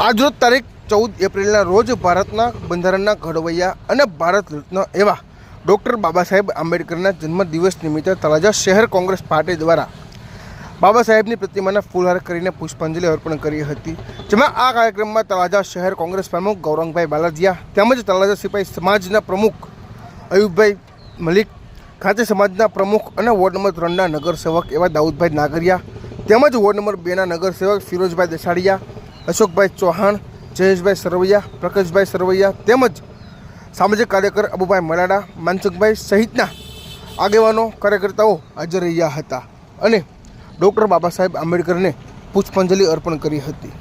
આજરોજ તારીખ 14 એપ્રિલના રોજ ભારતના બંધારણના ઘડવૈયા અને ભારત રત્ન એવા ડૉક્ટર બાબા સાહેબ આંબેડકરના જન્મદિવસ નિમિત્તે તળાજા શહેર કોંગ્રેસ પાર્ટી દ્વારા બાબા સાહેબની પ્રતિમાને ફૂલહાર કરીને પુષ્પાંજલિ અર્પણ કરી હતી, જેમાં આ કાર્યક્રમમાં તળાજા શહેર કોંગ્રેસ પ્રમુખ ગૌરંગભાઈ બાલાજીયા તેમજ તળાજા સિપાઈ સમાજના પ્રમુખ અયુબભાઈ મલિક, ખાતે સમાજના પ્રમુખ અને વોર્ડ નંબર 3ના નગરસેવક એવા દાઉદભાઈ નાગરિયા તેમજ વોર્ડ નંબર 2ના નગરસેવક ફિરોજભાઈ દેસાડિયા, અશોકભાઈ ચૌહાણ, જયેશભાઈ સરવૈયા, પ્રકાશભાઈ સરવૈયા તેમજ સામાજિક કાર્યકર અબુભાઈ મલાડા, માનસુખભાઈ સહિતના આગેવાનો કાર્યકર્તાઓ હાજર રહ્યા હતા અને ડૉક્ટર બાબા સાહેબ આંબેડકરને પુષ્પાંજલિ અર્પણ કરી હતી।